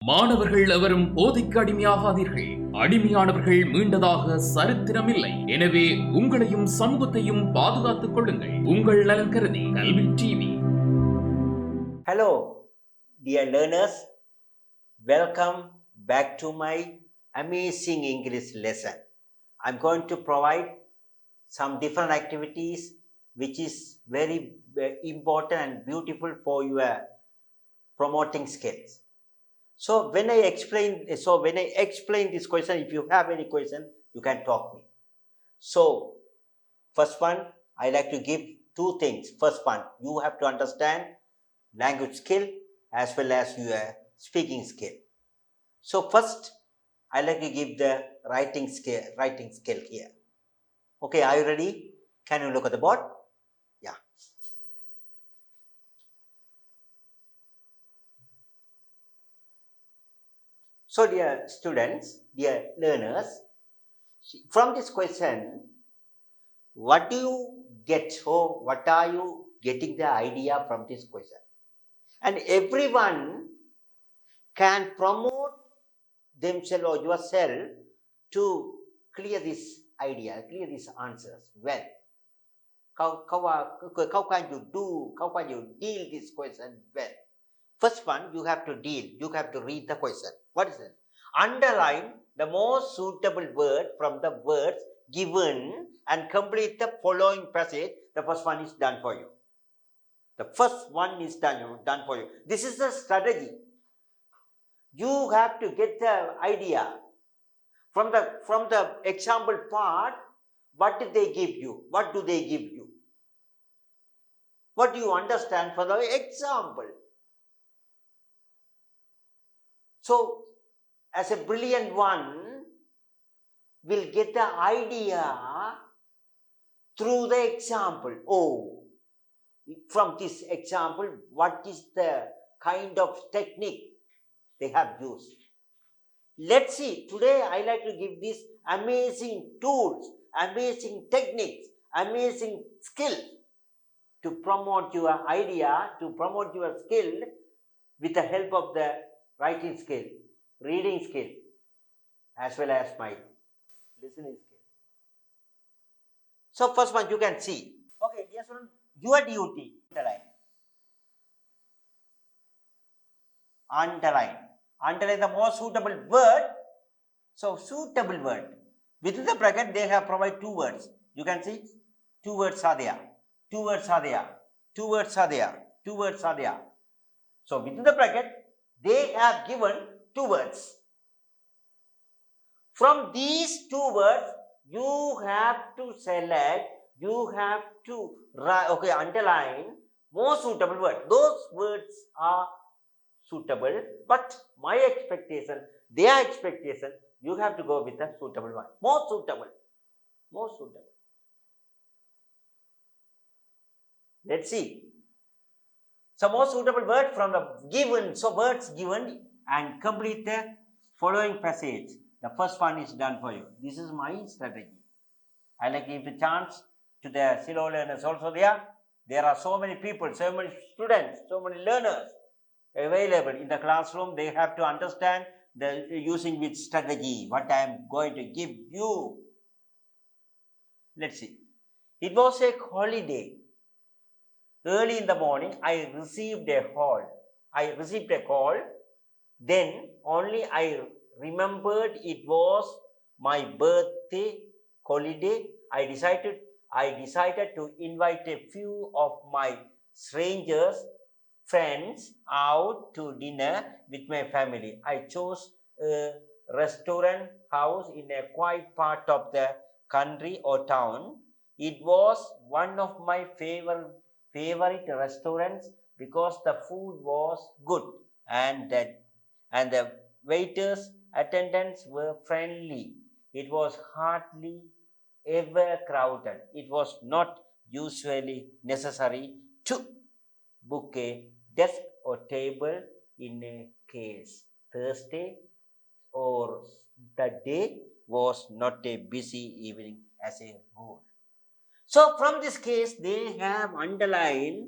மாணவர்கள் எவரும் போதைக்கு அடிமையாகாதீர்கள். அடிமையானவர்கள் மீண்டதாக சரித்திரமில்லை. எனவே உங்களையும் சமூகத்தையும் பாதுகாத்துக் கொள்ளுங்கள். உங்கள் நலன் கருதி கல்வி TV. Hello, dear learners. Welcome back to my amazing English lesson. I'm going to provide some different activities which is very important and beautiful for your promoting skills. So when I explain this question, if you have any question, you can talk me. So first one, I like to give two things. First one, you have to understand language skill as well as your speaking skill. So first, I like to give the writing skill here. Okay, are you ready? Can you look at the board? Yeah. So dear students, dear learners, from this question, what do you get or what are you getting the idea from this question? And everyone can promote themselves or yourself to clear this idea, clear these answers well. How can you do, how can you deal this question well? First one, you have to read the question. What is it? Underline the most suitable word from the words given and complete the following passage. The first one is done for you. The first one is done for you. This is the strategy. You have to get the idea from the example part. What did they give you? What do they give you? What do you understand from the example? So, as a brilliant one will get the idea through the example. Oh, from this example, what is the kind of technique they have used? Let's see. Today, I like to give these amazing tools, amazing techniques, amazing skill to promote your idea, to promote your skill with the help of the writing skill, reading skill, as well as my listening skill. So first one you can see. Okay, dear student, your duty, underline the most suitable word. So suitable word. Within the bracket they have provided two words. You can see two words are there. Two words are there. Two words are there. Two words are there. So within the bracket they have given two words. From these two words, you have to select, you have to underline more suitable word. Those words are suitable, but my expectation, their expectation, you have to go with the suitable one. More suitable. More suitable. Let's see. So more suitable word from the given, so words given and complete the following passage. The first one is done for you. This is my strategy. I like to give the chance to the slow learners also there. There are so many people, so many students, so many learners available in the classroom. They have to understand the using which strategy, what I am going to give you. Let's see. It was a holiday. Early in the morning, I received a call. Then only I remembered it was my birthday holiday. I decided to invite a few of my friends out to dinner with my family. I chose a restaurant house in a quiet part of the country or town. It was one of my favorite restaurants because the food was good and the waiters attendants were friendly. It was hardly ever crowded. It was not usually necessary to book a desk or table in a case. Thursday or the day was not a busy evening as a rule. So from this case, they have underlined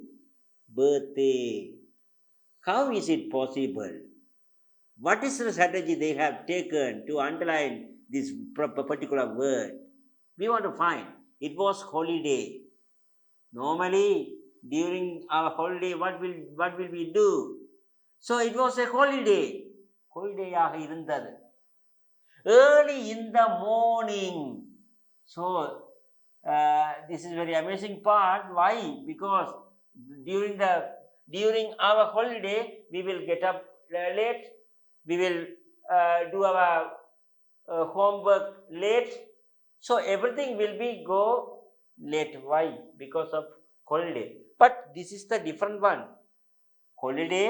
birthday. How is it possible? What is the strategy they have taken to underline this particular word? We want to find. It was holiday. Normally, during our holiday, what will we do? So it was a holiday. Holiday-ஆக இருந்தது. Early in the morning. So this is very amazing part. Why? Because during our holiday, we will get up late. We will do our homework late. So everything will be go late. Why? Because of holiday. But this is the different one. Holiday.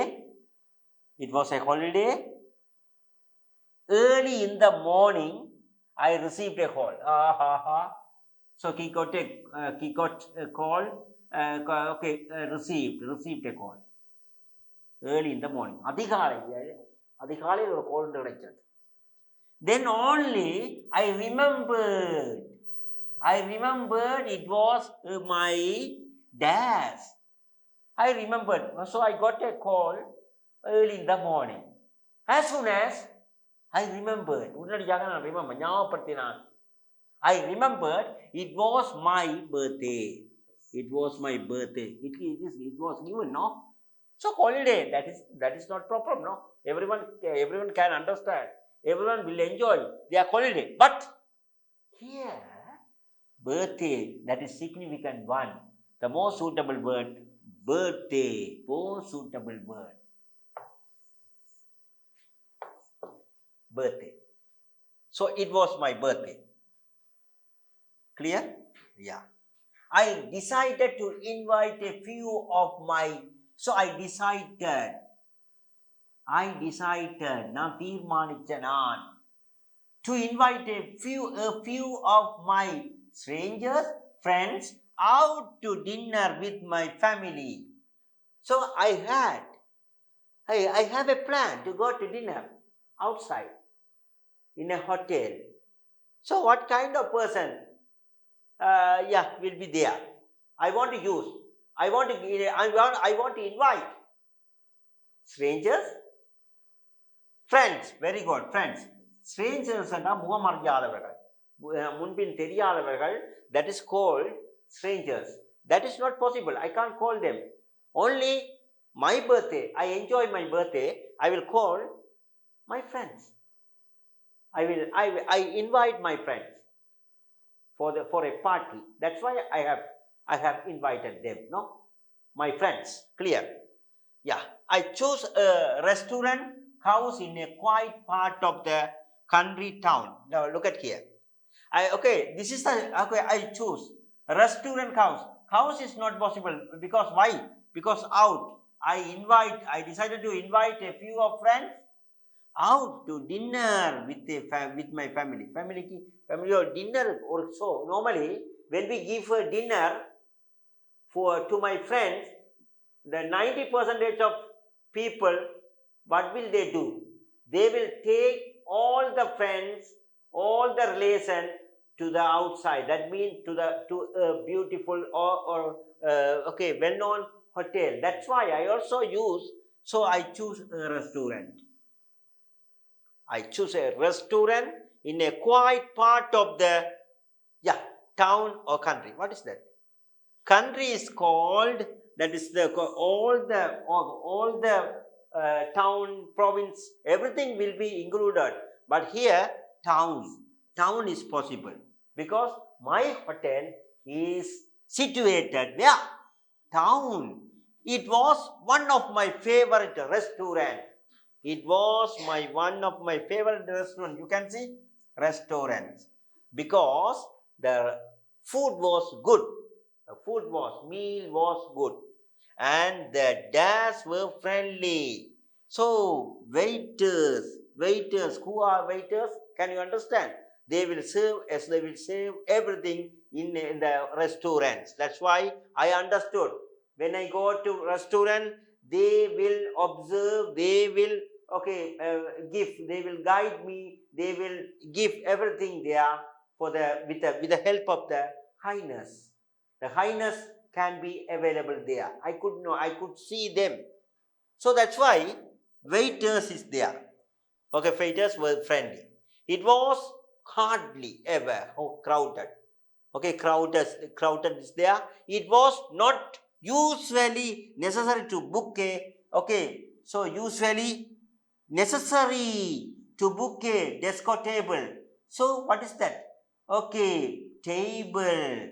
It was a holiday. Early in the morning, I received a call. So he got a call. Received a call. Early in the morning. அதிகாலையில் ஒரு call கிடைச்சது. Then only I remembered it was my dad's. I remembered. So I got a call early in the morning. As soon as I remembered, I remembered it was my birthday. It was my birthday. It was given, no? So holiday, that is not problem, no? Everyone can understand. Everyone will enjoy their holiday. But here, birthday, that is significant one. The most suitable word, birthday, most suitable word. Birthday. So it was my birthday. Clear? Yeah. I decided to invite a few of my, so I decided, நான் தீர்மானிச்சேன் நான், to invite a few of my strangers, friends, out to dinner with my family. So I have a plan to go to dinner outside in a hotel. So what kind of person will be there? I want to invite strangers, friends. Very good, friends. Strangers are முகமறியாதவர்கள், முன்பின் தெரியாதவர்கள். That is called strangers. That is not possible. I can't call them. Only my birthday. I enjoy my birthday. I will call my friends. I invite my friends for a party. That's why I have invited them. No, my friends. Clear? Yeah. I chose a restaurant house in a quiet part of the country town. Now look at here. I choose a restaurant house. House is not possible because why? Because out. I decided to invite a few of friends out to dinner with my family. Family or dinner also. Normally, when we give a dinner to my friends, the 90% of people, what will they do? They will take all the friends, all the relations to the outside. That means to a beautiful or well-known hotel. That's why I also I choose a restaurant. I choose a restaurant in a quiet part of the town or country. What is that? Country is called, that is all the town, province, everything will be included. But here, town is possible because my hotel is situated where? Town. It was one of my favorite restaurants. It was one of my favorite restaurants. You can see restaurants because the food was good. The meal was good, and the dash were friendly. So waiters, who are waiters? Can you understand? They will serve everything in the restaurants. That's why I understood. When I go to restaurant, they will observe, they will give, they will guide me, they will give everything there with the help of the highness. The highness can be available there. I could see them. So that's why waiters is there. Okay, fighters were friendly. It was hardly ever crowded. Okay, crowded is there. It was not usually necessary to book a, okay, so usually necessary to book a desk or table. So what is that? Okay, table.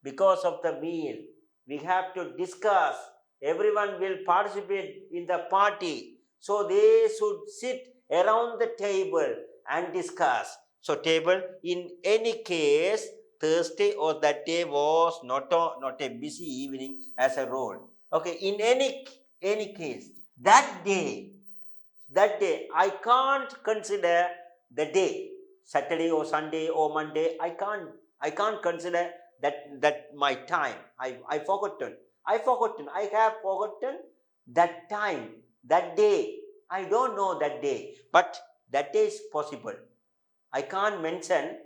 Because of the meal, we have to discuss. Everyone will participate in the party. So they should sit around the table and discuss. So table, in any case, Thursday or that day was not a busy evening as a rule. Okay, in any case, that day, I can't consider the day, Saturday or Sunday or Monday. I can't consider that my time. I forgotten. I have forgotten that time, that day. I don't know that day, but that day is possible. I can't mention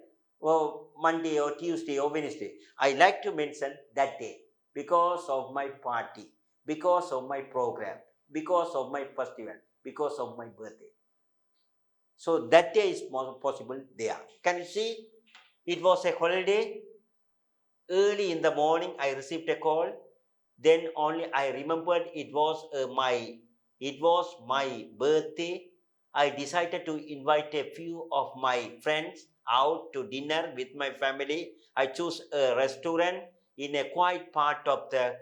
Monday or Tuesday or Wednesday. I like to mention that day because of my party, because of my program, because of my festival, because of my birthday. So that day is possible there. Can you see? It was a holiday. Early in the morning, I received a call. Then only I remembered it was my birthday. I decided to invite a few of my friends out to dinner with my family. I chose a restaurant in a quiet part of the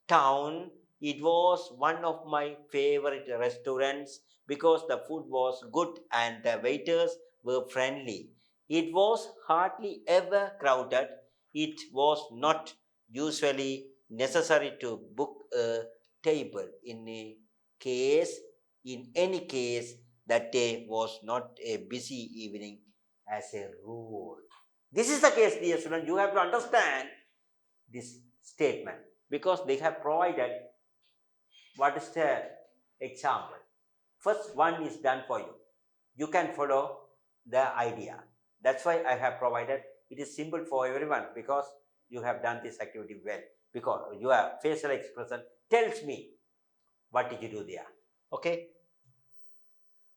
town. It was one of my favorite restaurants because the food was good and the waiters were friendly. It was hardly ever crowded. It was not usually necessary to book a table in any case that day was not a busy evening as a rule. This is the case, dear students. You have to understand this statement because they have provided what is the example. First one is done for you. You can follow the idea. That's why I have provided. It is simple for everyone because you have done this activity well. Because your facial expression tells me what did you do there. Okay?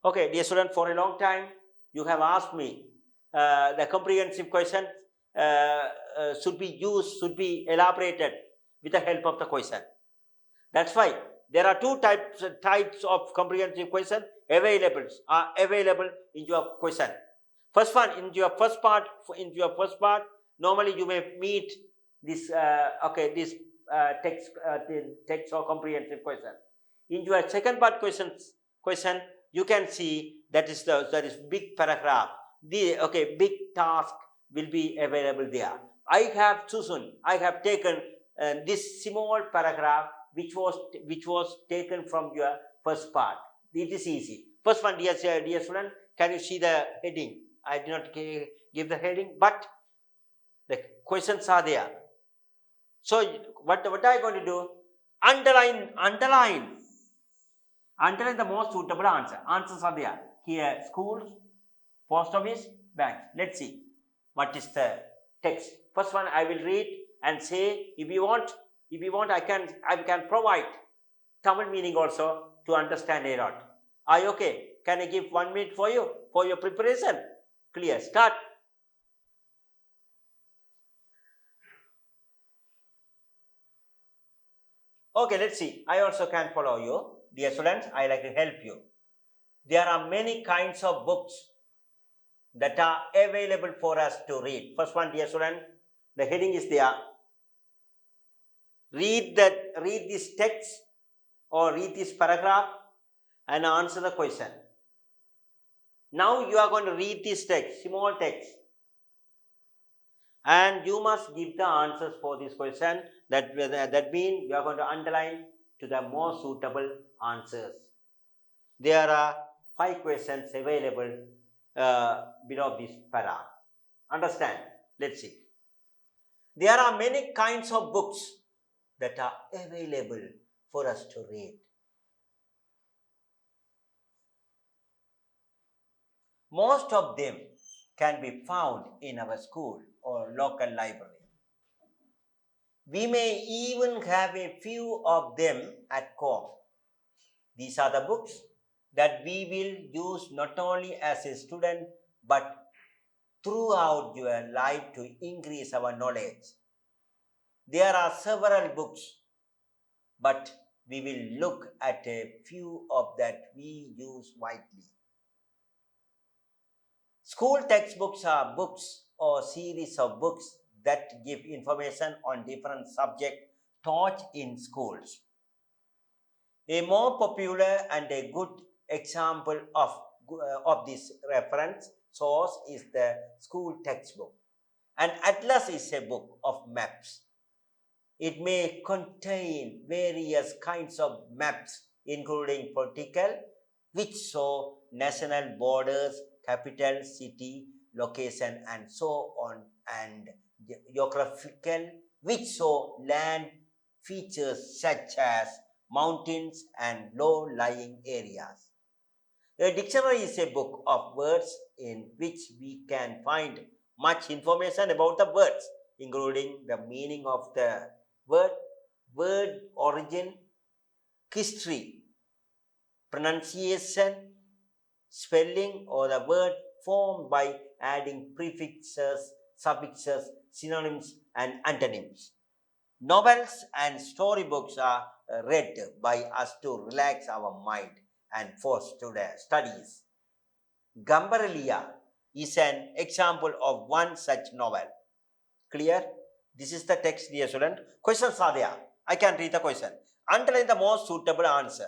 Okay, dear student, for a long time you have asked me the comprehensive question should be elaborated with the help of the question. That's why there are two types of comprehensive question available in your question. First one, in your first part, normally you may meet this text or comprehensive question. In your second part question, you can see that is big paragraph. Big task will be available there. I have taken this small paragraph which was taken from your first part. It is easy. First one, dear student, can you see the heading? I did not give the heading, but the questions are there. So what are you going to do? Underline the most suitable answer. Answers are there. Here, schools, post office, banks. Let's see what is the text. First one I will read and say, if you want, I can provide Tamil meaning also to understand a lot. Are you okay? Can I give 1 minute for you for your preparation? Clear. Start. Okay, let's see. I also can follow you. Dear students, I like to help you. There are many kinds of books that are available for us to read. First one, dear student, the heading is there. Read this text or read this paragraph and answer the question. Now you are going to read this text, small text, and you must give the answers for this question. That means you are going to underline to the more suitable answers. There are 5 questions available below this para. Understand? Let's see. There are many kinds of books that are available for us to read. Most of them can be found in our school or local library. We may even have a few of them at home. These are the books that we will use not only as a student but throughout your life to increase our knowledge. There are several books, but we will look at a few of that we use widely. School textbooks are books or series of books that give information on different subjects taught in schools. A more popular and a good example of this reference source is the school textbook. An atlas is a book of maps. It may contain various kinds of maps, including political, which show national borders, capital, city, location, and so on, and geographical, which show land features such as mountains and low-lying areas. A dictionary is a book of words in which we can find much information about the words, including the meaning of the word origin, history, pronunciation, spelling, or the word formed by adding prefixes, suffixes, synonyms, and antonyms. Novels and storybooks are read by us to relax our mind and for studies. Gambarellia is an example of one such novel. Clear? This is the text, dear student. Questions are there. I can read the question. Underline the most suitable answer.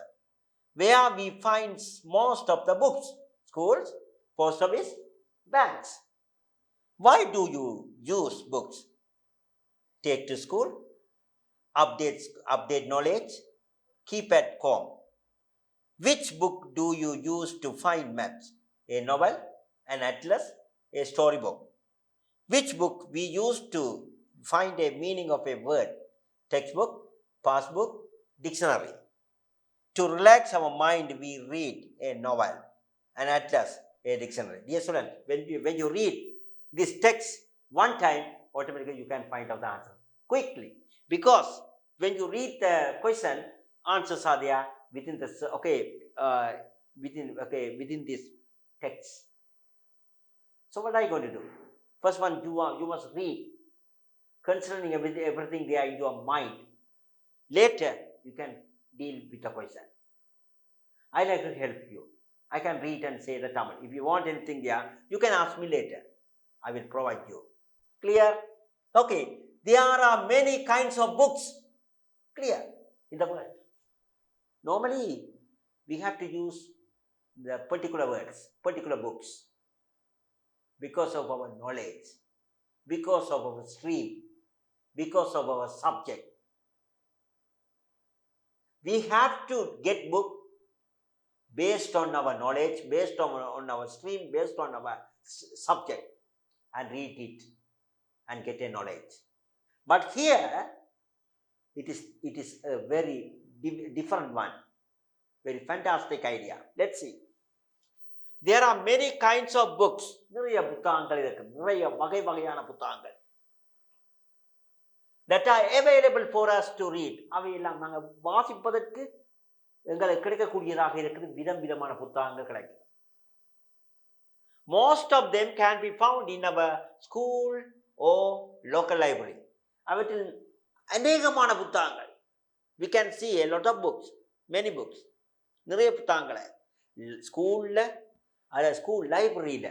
Where we find most of the books? Schools, post office, banks. Why do you use books? Take to school, update knowledge, keep at home. Which book do you use to find maps? A novel, an atlas, a storybook. Which book we use to find a meaning of a word? Textbook, passbook, dictionary. To relax our mind, we read a novel, an atlas, a dictionary. Dear student, when you read this text one time, automatically you can find out the answer quickly. Because when you read the question, answers are there within this within this text. So what are you going to do? First one, you must read, considering everything there in your mind. Later, you can deal with the question. I like to help you. I can read and say the Tamil. If you want anything there, you can ask me later. I will provide you. Clear? Okay. There are many kinds of books. Clear? In the world. Normally, we have to use the particular words, particular books, because of our knowledge, because of our stream, because of our subject. We have to get book based on our knowledge, based on our stream, based on our subject, and read it and get a knowledge. But here, it is a very different one, very fantastic idea. Let's see. There are many kinds of books. நிறைய புத்தகங்கள் இருக்கு, நிறைய வகையான புத்தகங்கள் that are available for us to read. அவையெல்லாம் நாங்கள் வாசிப்பதற்கு எங்களுக்கு கிடைக்கக்கூடியதாக இருக்குது. விதமான புத்தகங்கள் கிடைக்கும். Most of them can be found in our school or local library. அவற்றில் அநேகமான புத்தகங்கள். We can see a lot of books, many books. நிறைய புத்தகங்களை ஸ்கூல்ல, ஸ்கூல் லைப்ரரியில,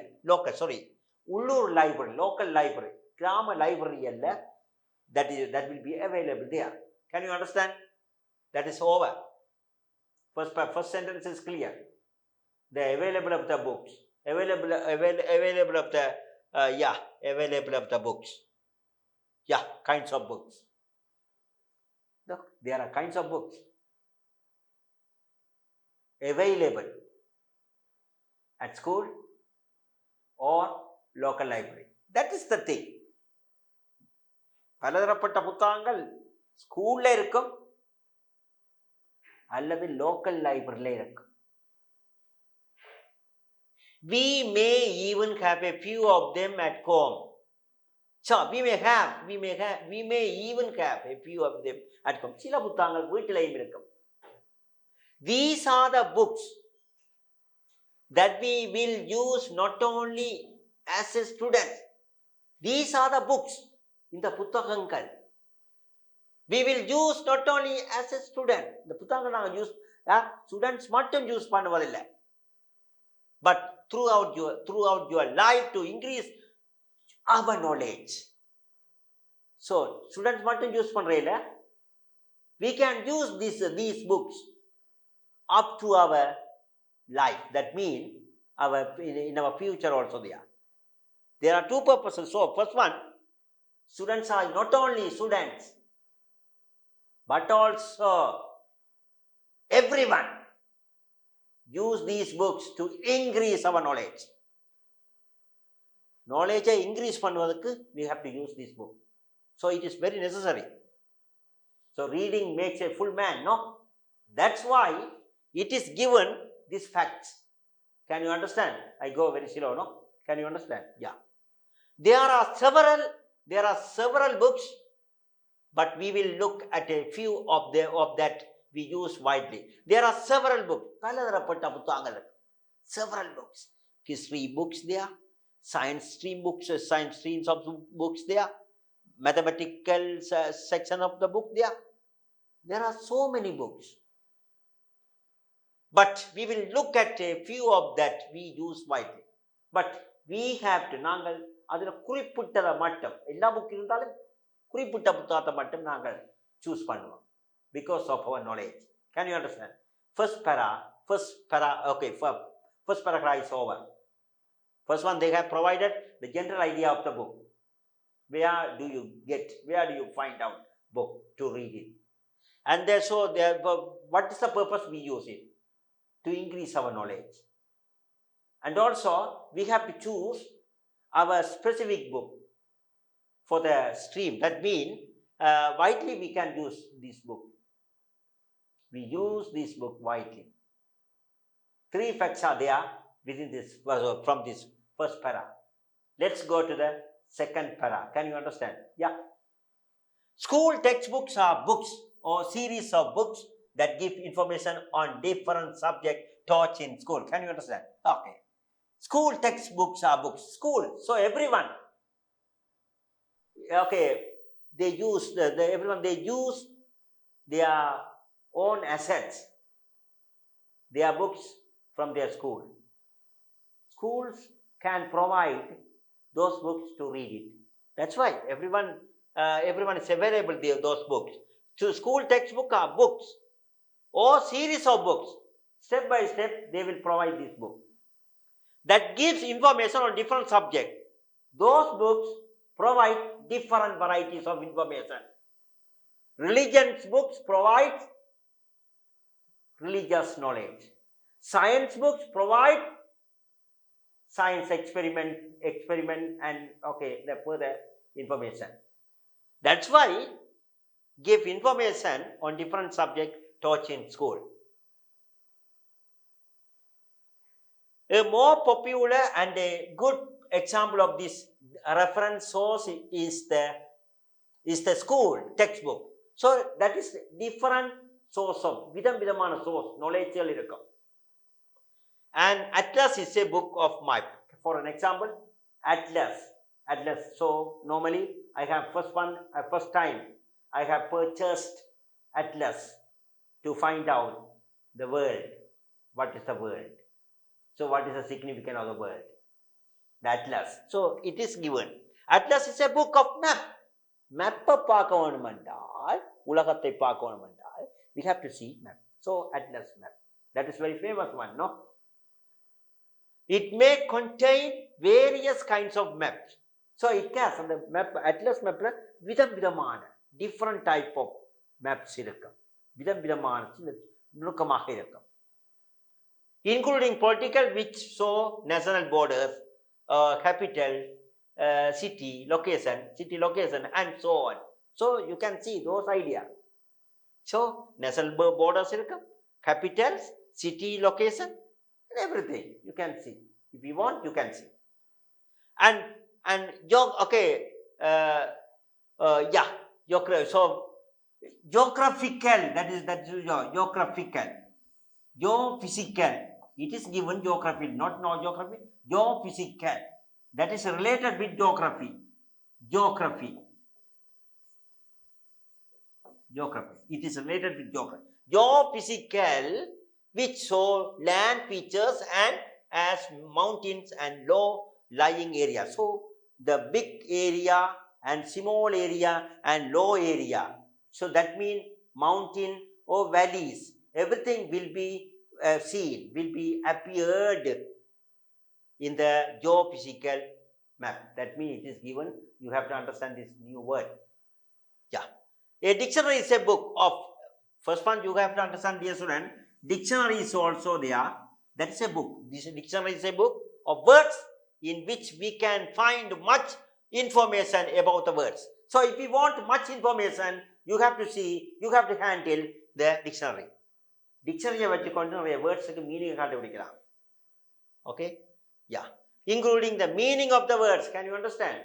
உள்ளூர் லைப்ரரி, லோக்கல் லைப்ரரி, கிராம லைப்ரரி அல்ல, that will be available there. Can you understand? That is over. First sentence is clear. The available of the books, available of the available of the books. Yeah, kinds of books. Look, there are kinds of books available at school or local library. That is the thing. பலதரப்பட்ட புத்தகங்கள் ஸ்கூல்ல இருக்கும் அல்லது local லைப்ரரியில இருக்கும். We may even have a few of them at home. So we may even have a few of them at home. சில புத்தகங்கள் வீட்டிலையும் இருக்கும். These are the books that we will use not only as a student. These are the books in the புத்தகங்கள். We will use not only as a student. The புத்தகங்கள் நாங்கள் use students மட்டும் use பண்ணுவதில்லை. But throughout your life to increase our knowledge. So students மட்டும் use பண்றதில்ல. We can use these books up to our life. That means in our future also there. There are two purposes. So first one, students are not only students, but also everyone use these books to increase our knowledge. Knowledge increase பண்ணுவதற்கு we have to use this book. So it is very necessary. So reading makes a full man, no? That's why it is given these facts. Can you understand? I go very slow, no? Can you understand? Yeah. There are several books, but we will look at a few of that we use widely. There are several books. Several books. History books there, science streams of books there, mathematical section of the book there. There are so many books. But we will look at a few of that we use widely. But we have to நாங்கள் அதில் குறிப்பிட்டதை மட்டும் எல்லா book இருந்தாலும் குறிப்பிட்ட புத்தகத்தை மட்டும் நாங்கள் சூஸ் பண்ணுவோம் because of our knowledge. Can you understand? First paragraph is over. First one, they have provided the general idea of the book. Where do you find out book to read it? And what is the purpose we use it? To increase our knowledge. And also, we have to choose our specific book for the stream. That means, widely we can use this book. We use this book widely. 3 facts are there within this, from this first para. Let's go to the second para. Can you understand? Yeah. School textbooks are books or series of books that give information on different subjects taught in school. Can you understand? Okay. School textbooks are books. School. So everyone, okay, they use they use their own assets, their books from their school. Schools can provide those books to read it. That's why everyone is available those books. So school textbook are books or series of books. Step by step, they will provide this book that gives information on different subjects. Those books provide different varieties of information. Religion's books provide religious knowledge. Science books provide science experiment and the further information. That's why give information on different subjects taught in school. A more popular and a good example of this reference source is the school textbook. So that is different source of விதமான source knowledge இருக்கும். And Atlas is a book of map. For an example, Atlas. So normally I have first time I have purchased Atlas to find out the world. What is the world? So what is the significance of the world? The Atlas. So it is given. Atlas is a book of map. Map-ஐ பார்க்க வேண்டுமென்றால், உலகத்தை பார்க்க வேண்டுமென்றால், we have to see map. So Atlas map. That is very famous one, no? It may contain various kinds of maps. So it has on the map, Atlas map, விதமான different type of maps இருக்கும். விதமான நுணுக்கமாக இருக்கும். Including political, which show national borders, capital, city location, and so on. So you can see those ideas. So national borders, capitals, city location, and everything you can see. If you want, you can see. And so geographical, that is geographical, geophysical. It is given geography, not no geography, geophysical. That is related with geography. Geography. Geography. It is related with geography. Geophysical, which show land features and as mountains and low-lying areas. So, the big area and small area and low area. So, that means mountain or valleys. Everything will be seen, will be appeared in the geophysical map. That means it is given. You have to understand this new word. Yeah. A dictionary is a book of, first one you have to understand, dear student, dictionary is also there. That is a book. This dictionary is a book of words in which we can find much information about the words. So if you want much information, you have to see, you have to handle the dictionary. Dictionary words meaning. Okay? Yeah. Including the meaning of the words. Can you understand?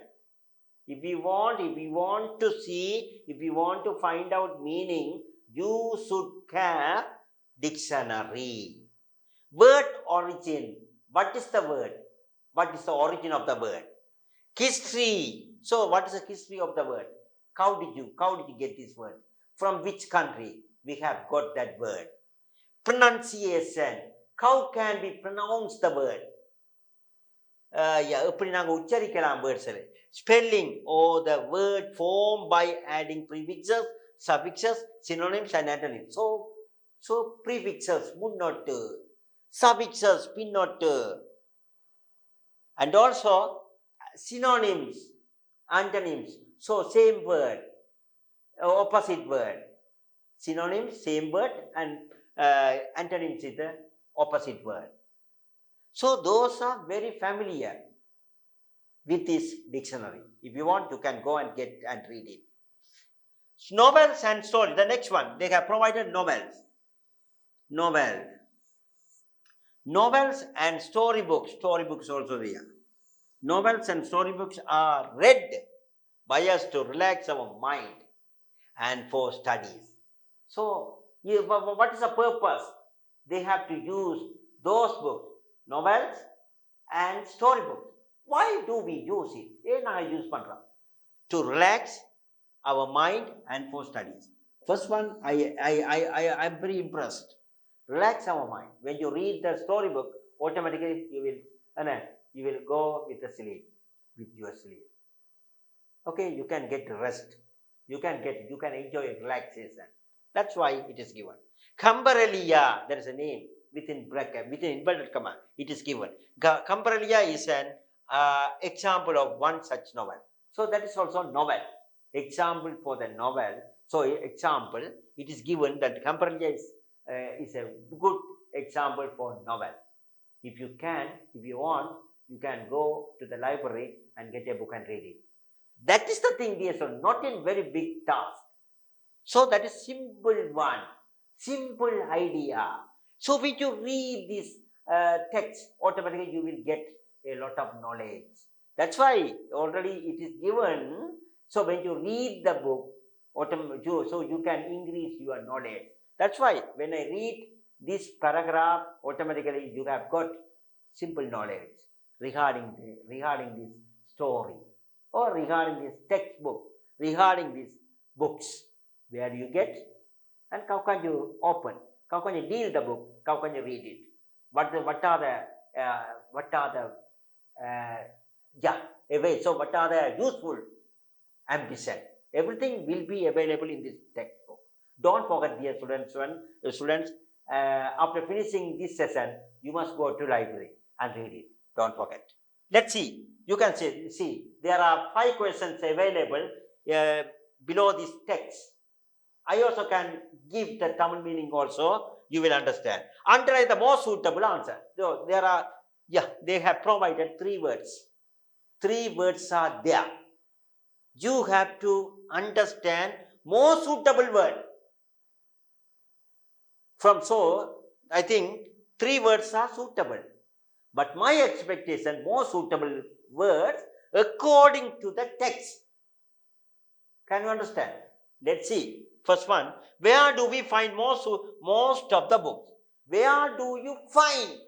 If we want to see, if we want to find out meaning, you should have dictionary. Word origin. What is the word? What is the origin of the word? History. So what is the history of the word? How did you get this word? From which country we have got that word? Pronunciation. How can we pronounce the word? Spelling or the word formed by adding prefixes, suffixes, synonyms and antonyms. So prefixes, munnottu, suffixes, pinnottu, and also synonyms, antonyms. So same word, opposite word. Synonyms, same word, and antonyms is the opposite word. So those are very familiar with this dictionary. If you want, you can go and get and read it. Novels and stories. The next one, they have provided novels. Novels and storybooks. Storybooks also there. Novels and storybooks are read by us to relax our mind and for studies. So, what is the purpose? They have to use those books, novels and storybooks. Why do we use it? To relax our mind and for studies. First one, I'm very impressed. Relax our mind. When you read the storybook, automatically you will go with your sleep. Okay, you can get rest. You can enjoy relaxation. That's why it is given. Cambarelia, there is a name within bracket, within inverted comma, it is given. Cambarelia is an example of one such novel. So that is also novel. Example for the novel. So example, it is given that Cambarelia is a good example for novel. If you want, you can go to the library and get a book and read it. That is the thing, dear son, not a very big task. So that is simple one, simple idea. So when you read this text, automatically you will get a lot of knowledge. That's why already it is given. So when you read the book, so you can increase your knowledge. That's why when I read this paragraph, automatically you have got simple knowledge regarding this story or regarding this textbook, regarding these books. Where you get and how can you open? How can you deal the book? How can you read it? What are the useful ambition? Everything will be available in this textbook. Don't forget, dear students, after finishing this session, you must go to library and read it. Don't forget. Let's see. You can see there are 5 questions available below this text. I also can give the Tamil meaning also. You will understand. Underline the most suitable answer. So they have provided 3 words. 3 words are there. You have to understand most suitable word. I think 3 words are suitable. But my expectation, more suitable words according to the text. Can you understand? Let's see. First one, where do we find most of the books? Where do you find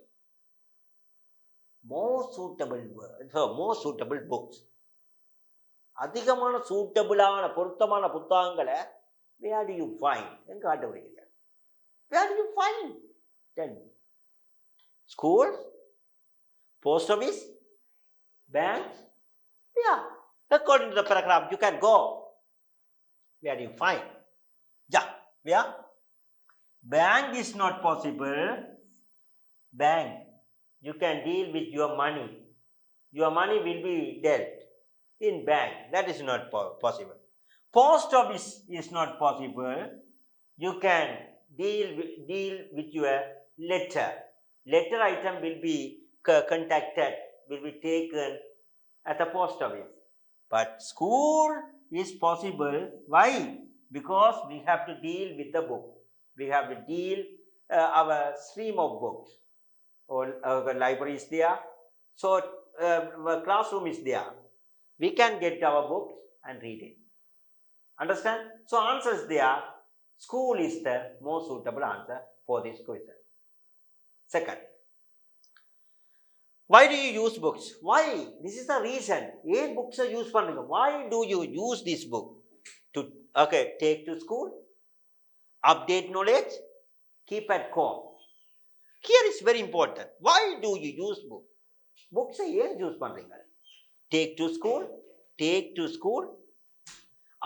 more suitable words, so more suitable books. அதிகமான சூட்டபிளான பொருத்தமான புத்தகங்களை where do you find? எங்க கண்டுபிடிக்கிறீங்க? Where do you find? Tell me. School? Post office? Banks? Yeah. According to the paragraph, you can go. Where do you find? Yeah. Where? Bank is not possible. Bank. You can deal with your money. Your money will be dealt in bank. That is not possible. Post office is not possible. You can deal with your letter. Letter item will be contacted, will be taken at the post office. But school is possible. Why? Because we have to deal with the book. We have to deal our stream of books. Or library is there. So classroom is there. We can get our books and read it. Understand? So answer is there. School is the most suitable answer for this question. Second, why do you use books? Why? This is the reason. Eight books are used for. Why do you use this book? To take to school, update knowledge, keep at home. Here is very important. Why do you use book? Books are ஏன் use பண்றீங்க? Take to school,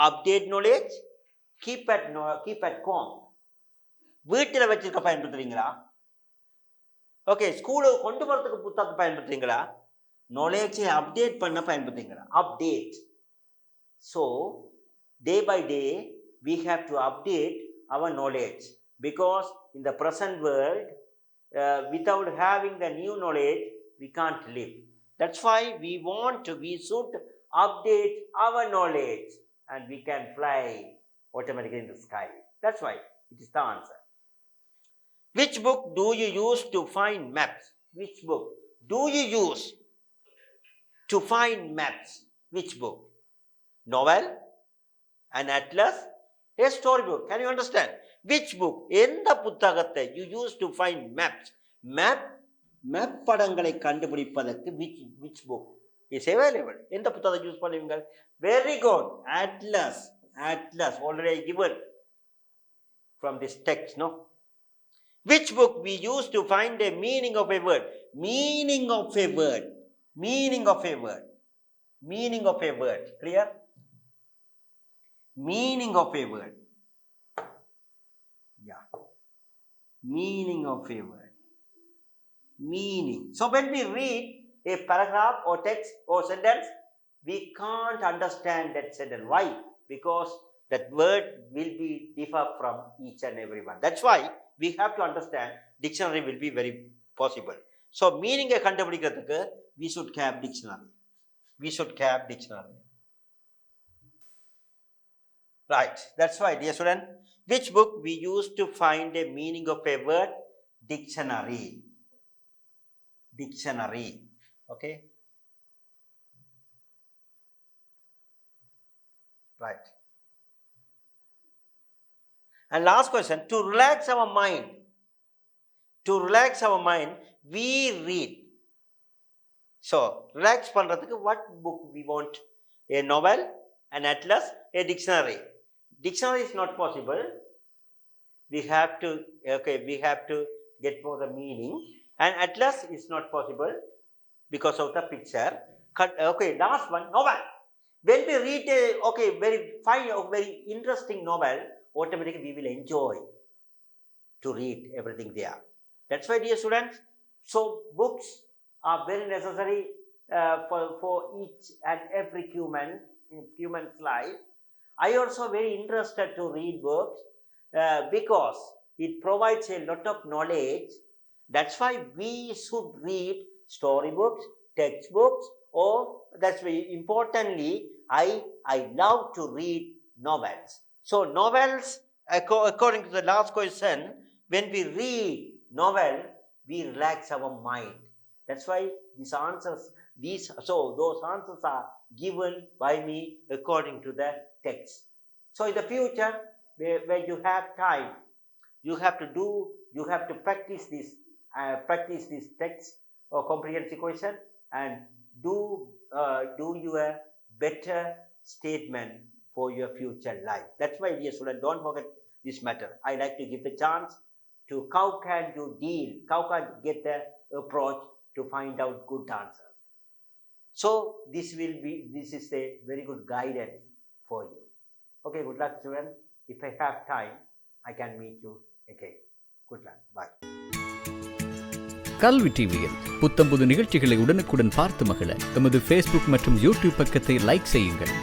update knowledge, keep at home. வீட்டில் வச்சிருக்க பயன்படுத்துறீங்களா? Okay, ஸ்கூலுக்கு கொண்டு வரதுக்கு புத்தகத்தை பயன்படுத்துறீங்களா? நாலேஜை update பண்ண பயன்படுத்துறீங்களா? Update. So day by day we have to update our knowledge, because in the present world without having the new knowledge we can't live. That's why we should update our knowledge and we can fly automatically in the sky. That's why it is the answer. Which book do you use to find maps? Which book do you use to find maps? Which book? Novel? An atlas? A storybook? Can you understand? Which book? எந்த புத்தகத்தை you use to find maps? Map படங்களை கண்டுபிடிப்பதற்கு which book is available? எந்த புத்தகத்தை use பண்ணுவீங்க? Very good. Atlas already given from this text, no? Which book we use to find the meaning of a word? Meaning of a word. Clear? Meaning of a word. Yeah. Meaning of a word. Meaning. So when we read a paragraph or text or sentence, we can't understand that sentence. Why? Because that word will be differ from each and every one. That's why we have to understand dictionary will be very possible. So meaning a கண்டுபிடிக்கிறதுக்கு we should have dictionary. Right. That's why, dear student, which book we use to find a meaning of a word? Dictionary. Okay. Right. And last question, to relax our mind, we read. So, relax பண்றதுக்கு what book we want? A novel, an atlas, a dictionary. Dictionary is not possible. We have to get for the meaning. And atlas is not possible because of the picture. Okay, last one, novel. When we read a very interesting novel, automatically we will enjoy to read everything there. That's why, dear students, so books are very necessary for each and every human's life. I also very interested to read books because it provides a lot of knowledge. That's why we should read storybooks, textbooks, or that's very importantly, I love to read novels. So novels, according to the last question, when we read novel, we relax our mind. That's why those answers are given by me according to the text. So in the future, when you have time, you have to practice this text or comprehensive question and do your better statement for your future life. That's why, dear student, don't forget this matter. I like to give the chance to how can you deal, how can you get the approach to find out good answers. So this is a very good guidance for you. Okay, good luck, student. If I have time, I can meet you again. Good luck. Bye. கல்வி டிவியில் புத்தம்புது நிகழ்ச்சிகளை உடனுக்குடன் பார்த்து மகிழ எமது Facebook மற்றும் YouTube பக்கத்தை லைக் செய்யுங்கள்.